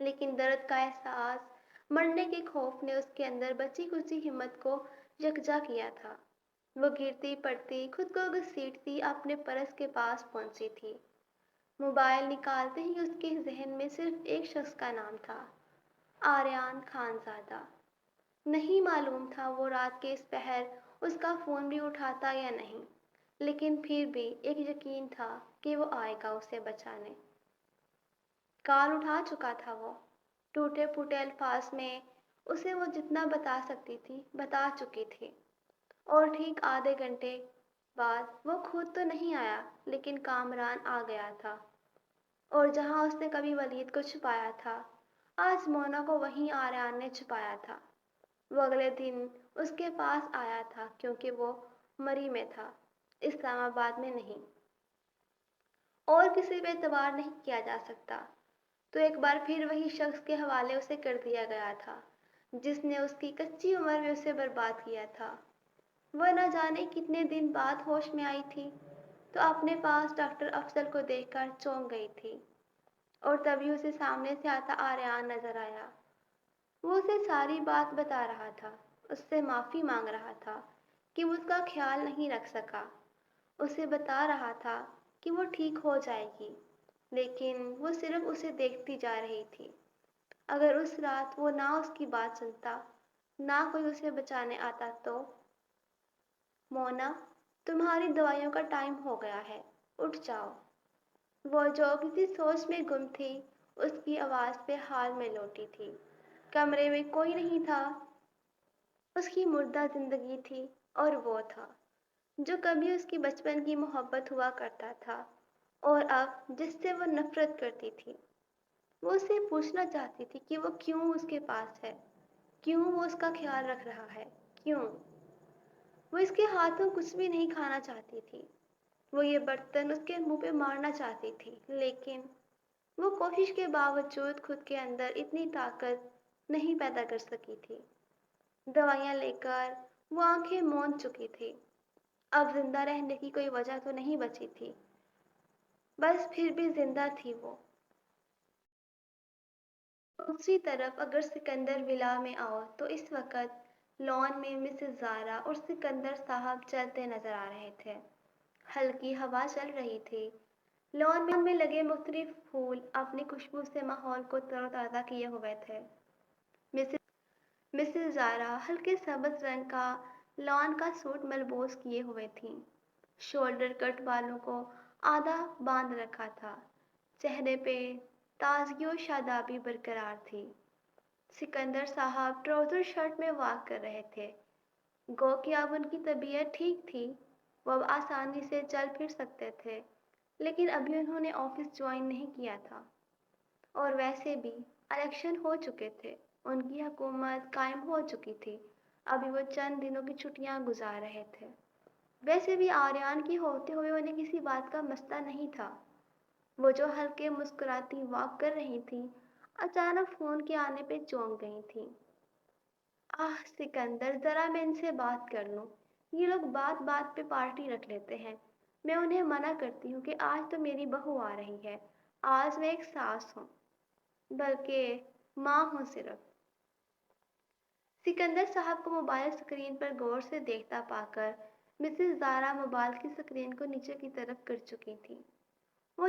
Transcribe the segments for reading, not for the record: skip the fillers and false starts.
لیکن درد کا احساس، مرنے کے خوف نے اس کے اندر بچی کچی ہمت کو یکجا کیا تھا۔ وہ گرتی پڑتی خود کو گھسیٹتی اپنے پرس کے پاس پہنچی تھی۔ موبائل نکالتے ہی اس کے ذہن میں صرف ایک شخص کا نام تھا، آریان خان زادہ۔ نہیں معلوم تھا وہ رات کے اس پہر اس کا فون بھی اٹھاتا یا نہیں، لیکن پھر بھی ایک یقین تھا کہ وہ آئے گا اسے بچانے۔ کال اٹھا چکا تھا وہ، ٹوٹے پھوٹے الفاظ میں اسے وہ جتنا بتا سکتی تھی بتا چکی تھی۔ اور ٹھیک آدھے گھنٹے بعد وہ خود تو نہیں آیا لیکن کامران آ گیا تھا، اور جہاں اس نے کبھی ولید کو چھپایا تھا، آج مونا کو وہیں آریان نے چھپایا تھا۔ وہ اگلے دن اس کے پاس آیا تھا کیونکہ وہ مری میں تھا، اسلام آباد میں نہیں، اور کسی پہ اعتبار نہیں کیا جا سکتا۔ تو ایک بار پھر وہی شخص کے حوالے اسے کر دیا گیا تھا جس نے اس کی کچی عمر میں اسے برباد کیا تھا۔ وہ نہ جانے کتنے دن بعد ہوش میں آئی تھی تو اپنے پاس ڈاکٹر افضل کو دیکھ کر چونک گئی تھی، اور تبھی اسے سامنے سے آتا آریان نظر آیا۔ وہ اسے ساری بات بتا رہا تھا، اس سے معافی مانگ رہا تھا کہ وہ اس کا خیال نہیں رکھ سکا، اسے بتا رہا تھا کہ وہ ٹھیک ہو جائے گی، لیکن وہ صرف اسے دیکھتی جا رہی تھی۔ اگر اس رات وہ نہ اس کی بات سنتا، نہ کوئی اسے بچانے آتا تو… مونا، تمہاری دوائیوں کا ٹائم ہو گیا ہے، اٹھ جاؤ۔ وہ جو کسی سوچ میں گم تھی اس کی آواز پہ حال میں لوٹی تھی۔ کمرے میں کوئی نہیں تھا، اس کی مردہ زندگی تھی، اور وہ تھا جو کبھی اس کی بچپن کی محبت ہوا کرتا تھا اور اب جس سے وہ نفرت کرتی تھی۔ وہ اسے پوچھنا چاہتی تھی کہ وہ کیوں اس کے پاس ہے، کیوں وہ اس کا خیال رکھ رہا ہے، کیوں وہ اس کے ہاتھوں کچھ بھی نہیں کھانا چاہتی تھی۔ وہ یہ برتن اس کے منہ پہ مارنا چاہتی تھی، لیکن وہ کوشش کے باوجود خود کے اندر اتنی طاقت نہیں پیدا کر سکی تھی۔ دوائیاں لے کر وہ آنکھیں موند چکی تھی، اب زندہ رہنے کی کوئی وجہ تو نہیں بچی تھی، بس پھر بھی زندہ تھی وہ۔ دوسری طرف اگر سکندر ولا میں آؤ تو اس وقت لان میں مسز زارا اور سکندر صاحب چلتے نظر آ رہے تھے۔ ہلکی ہوا چل رہی تھی، لان میں لگے مختلف پھول اپنی خوشبو سے ماحول کو تر و تازہ کیے ہوئے تھے۔ مسز زارا ہلکے سبز رنگ کا لان کا سوٹ ملبوس کیے ہوئے تھیں، شولڈر کٹ بالوں کو آدھا باندھ رکھا تھا، چہرے پہ تازگی و شادابی برقرار تھی۔ سکندر صاحب ٹراؤزر شرٹ میں واک کر رہے تھے، گو کہ اب ان کی طبیعت ٹھیک تھی، وہ اب آسانی سے چل پھر سکتے تھے، لیکن ابھی انہوں نے آفس جوائن نہیں کیا تھا، اور ویسے بھی الیکشن ہو چکے تھے، ان کی حکومت قائم ہو چکی تھی، ابھی وہ چند دنوں کی چھٹیاں گزار رہے تھے۔ ویسے بھی آریان کی ہوتے ہوئے انہیں کسی بات کا مسئلہ نہیں تھا۔ وہ جو ہلکے مسکراتی واک کر رہی تھیں، اچانک فون کے آنے پہ چونک گئی تھیں۔ سکندر، ذرا میں ان سے بات کر لوں، یہ لوگ بات بات پہ پارٹی رکھ لیتے ہیں، میں انہیں منع کرتی ہوں کہ آج تو میری بہو آ رہی ہے، آج میں ایک ساس ہوں، بلکہ ماں ہوں صرف۔ سکندر صاحب کو موبائل اسکرین پر غور سے دیکھتا پا کر مسز زارا موبائل کی اسکرین کو نیچے کی طرف کر چکی تھی۔ وہ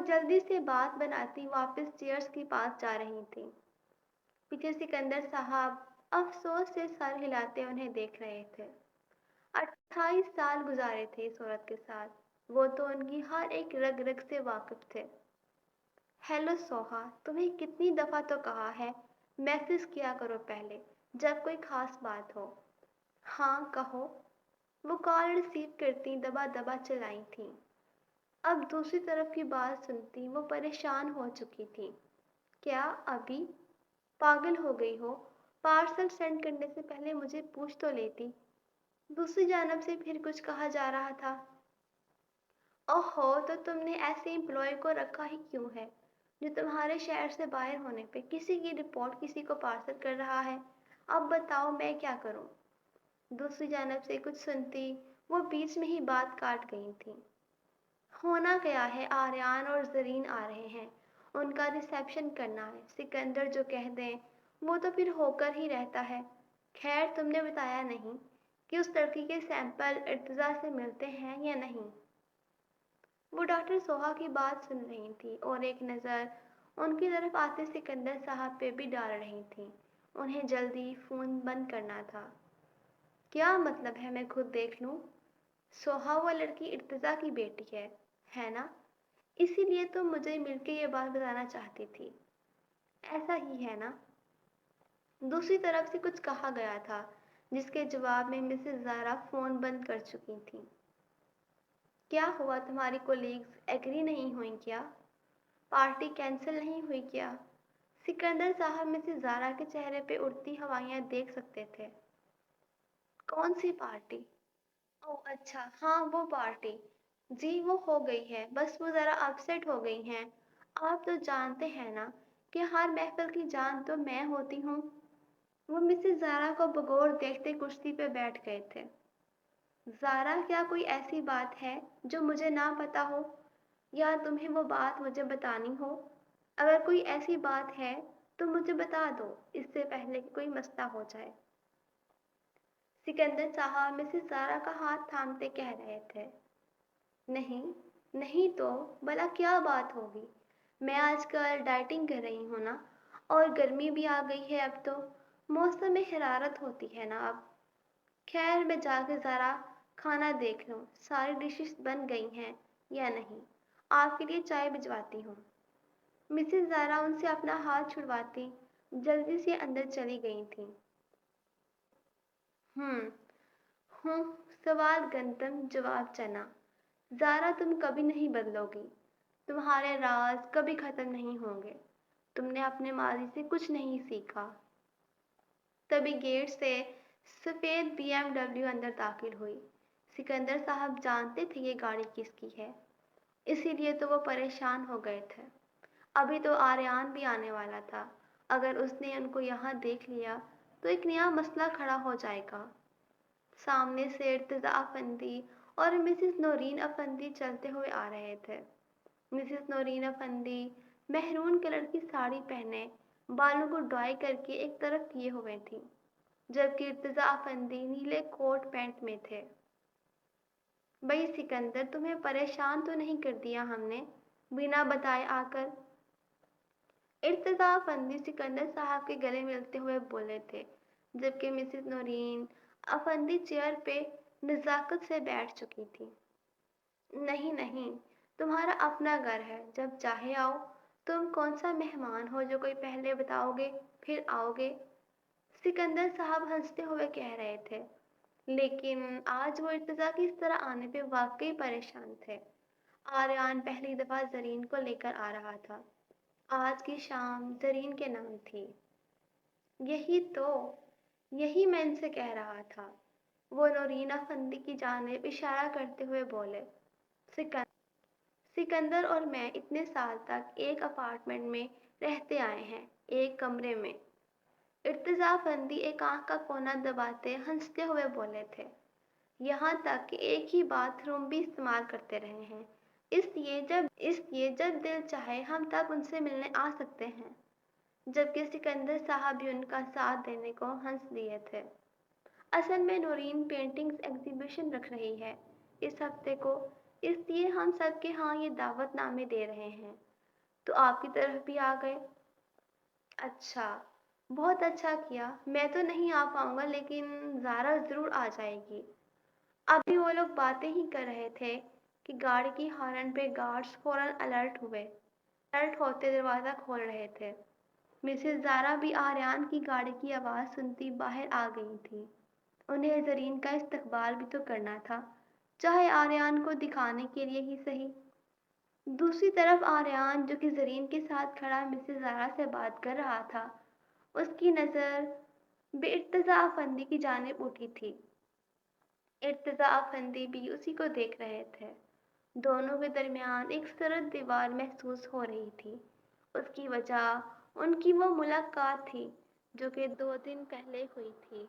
جلدی سے بات بناتی واپس چیئرز کے پاس جا رہی تھیں۔ پیچھے سکندر صاحب افسوس سے سر ہلاتے انہیں دیکھ رہے تھے۔ 28 سال گزارے تھے اس عورت کے ساتھ، وہ تو ان کی ہر ایک رگ رگ سے واقف تھے۔ ہیلو سوہا، تمہیں کتنی دفعہ تو کہا ہے میسج کیا کرو پہلے جب کوئی خاص بات ہو۔ ہاں کہو، وہ کال ریسیو کرتی دبا دبا چلائی تھیں۔ اب دوسری طرف کی بات سنتی وہ پریشان ہو چکی تھی۔ کیا ابھی پاگل ہو گئی ہو؟ پارسل سینڈ کرنے سے پہلے مجھے پوچھ تو لیتی۔ دوسری جانب سے پھر کچھ کہا جا رہا تھا۔ اوہو، تو تم نے ایسے امپلائی کو رکھا ہی کیوں ہے جو تمہارے شہر سے باہر ہونے پہ کسی کی رپورٹ کسی کو پارسل کر رہا ہے؟ اب بتاؤ میں کیا کروں؟ دوسری جانب سے کچھ سنتی وہ بیچ میں ہی بات کاٹ گئی تھیں۔ ہونا کیا ہے، آریان اور زرین آ رہے ہیں ان کا ریسیپشن کرنا ہے۔ سکندر جو کہہ دیں وہ تو پھر ہو کر ہی رہتا ہے۔ خیر تم نے بتایا نہیں کہ اس لڑکی کے سیمپل ارتضیٰ سے ملتے ہیں یا نہیں؟ وہ ڈاکٹر سوہا کی بات سن رہی تھی اور ایک نظر ان کی طرف آتے سکندر صاحب پہ بھی ڈال رہی تھی۔ انہیں جلدی فون بند کرنا تھا۔ کیا مطلب ہے میں خود دیکھ لوں؟ سوہا وہ لڑکی ارتضیٰ کی بیٹی ہے نا؟ اسی لیے تم مجھے مل کے یہ بات بتانا چاہتی تھی، ایسا ہی ہے نا؟ دوسری طرف سے کچھ کہا گیا تھا جس کے جواب میں مسز زارا فون بند کر چکی تھیں۔ کیا ہوا، تمہاری کولیگز ایگری نہیں ہوئیں کیا؟ پارٹی کینسل نہیں ہوئی کیا؟ سکندر صاحب مسز زارا کے چہرے پہ اڑتی ہوائیاں دیکھ سکتے تھے۔ کون سی پارٹی؟ او اچھا ہاں وہ پارٹی، جی وہ ہو گئی ہے، بس وہ ذرا اپسیٹ ہو گئی ہیں۔ آپ تو جانتے ہیں نا کہ ہر محفل کی جان تو میں ہوتی ہوں۔ وہ مسز زارا کو بغور دیکھتے کرسی پہ بیٹھ گئے تھے۔ زارا کیا کوئی ایسی بات ہے جو مجھے نہ پتا ہو یا تمہیں وہ بات مجھے بتانی ہو؟ اگر کوئی ایسی بات ہے تو مجھے بتا دو اس سے پہلے کہ کوئی مسئلہ ہو جائے۔ سکندر صاحب مسز زارا کا ہاتھ تھامتے کہہ رہے تھے۔ نہیں نہیں تو بھلا کیا بات ہوگی؟ میں آج کل ڈائٹنگ کر رہی ہوں نا، اور گرمی بھی آ گئی ہے، اب تو موسم میں حرارت ہوتی ہے نا اب۔ خیر میں جا کے ذرا کھانا دیکھ لوں ساری ڈشز بن گئی ہیں یا نہیں، آپ کے لیے چائے بھجواتی ہوں۔ مسز زارا ان سے اپنا ہاتھ چھڑواتی جلدی سے اندر چلی گئی تھیں۔ ہوں ہوں سوال گندم جواب چنا۔ زارا تم کبھی نہیں بدلو گی، تمہارے راز کبھی ختم نہیں ہوں گے، تم نے اپنے ماضی سے کچھ نہیں سیکھا۔ تبھی گیٹ سے سفید BMW اندر داخل ہوئی۔ سکندر صاحب جانتے تھے یہ گاڑی کس کی ہے، اسی لیے تو وہ پریشان ہو گئے تھے۔ ابھی تو آریان بھی آنے والا تھا، اگر اس نے ان کو یہاں دیکھ لیا تو ایک نیا مسئلہ کھڑا ہو جائے گا۔ سامنے سے ارتضیٰ افندی اور مسز نورین افندی چلتے ہوئے آ رہے تھے۔ مسز نورین افندی مہرون کلر کی ساڑی پہنے بالوں کو ڈرائی کر کے ایک طرف کیے ہوئے تھیں، جبکہ ارتضیٰ افندی نیلے کوٹ پینٹ میں تھے۔ بھئی سکندر تمہیں پریشان تو نہیں کر دیا ہم نے بنا بتائے آ کر؟ ارتضیٰ افندی سکندر صاحب کے گلے ملتے ہوئے بولے تھے، جبکہ مسز نورین افندی چیئر پہ نزاکت سے بیٹھ چکی تھی۔ نہیں نہیں، تمہارا اپنا گھر ہے، جب چاہے آؤ۔ تم کون سا مہمان ہو جو کوئی پہلے بتاؤ گے پھر آؤ گے؟ سکندر صاحب ہنستے ہوئے کہہ رہے تھے، لیکن آج وہ ارتضیٰ کی اس طرح آنے پہ واقعی پریشان تھے۔ آریان پہلی دفعہ زرین کو لے کر آ رہا تھا۔ آج کی شام زرین کے نام تھی۔ یہی میں ان سے کہہ رہا تھا، وہ نورین افندی کی جانب اشارہ کرتے ہوئے بولے۔ سکندر اور میں اتنے سال تک ایک اپارٹمنٹ میں رہتے آئے ہیں، ایک کمرے میں۔ ارتضیٰ افندی ایک آنکھ کا کونا دباتے ہنستے ہوئے بولے تھے، یہاں تک کہ ایک ہی باتھ روم بھی استعمال کرتے رہے ہیں، اس لیے جب دل چاہے ہم تب ان سے ملنے آ سکتے ہیں۔ جبکہ سکندر صاحب بھی ان کا ساتھ دینے کو ہنس دیے تھے۔ اصل میں نورین پینٹنگز ایگزیبیشن رکھ رہی ہے اس ہفتے کو، اس لیے ہم سب کے ہاں یہ دعوت نامے دے رہے ہیں، تو آپ کی طرف بھی آ گئے۔ اچھا، بہت اچھا کیا، میں تو نہیں آ پاؤں گا لیکن زارا ضرور آ جائے گی۔ ابھی وہ لوگ باتیں ہی کر رہے تھے کہ گاڑی کی ہارن پہ گارڈز فوراً الرٹ ہوئے۔ الرٹ ہوتے دروازہ کھول رہے تھے۔ مسز زارا بھی آریان کی گاڑی کی آواز سنتی باہر آ گئی تھی۔ انہیں زرین کا استقبال بھی تو کرنا تھا، چاہے آریان کو دکھانے کے لیے ہی صحیح۔ دوسری طرف آریان جو کہ زرین کے ساتھ کھڑا مسز زارا سے بات کر رہا تھا، اس کی نظر بے ارتضیٰ افندی کی جانب اٹھی تھی۔ ارتضیٰ افندی بھی اسی کو دیکھ رہے تھے۔ دونوں کے درمیان ایک سرد دیوار محسوس ہو رہی تھی۔ اس کی وجہ ان کی وہ ملاقات تھی جو کہ 2 دن پہلے ہوئی تھی۔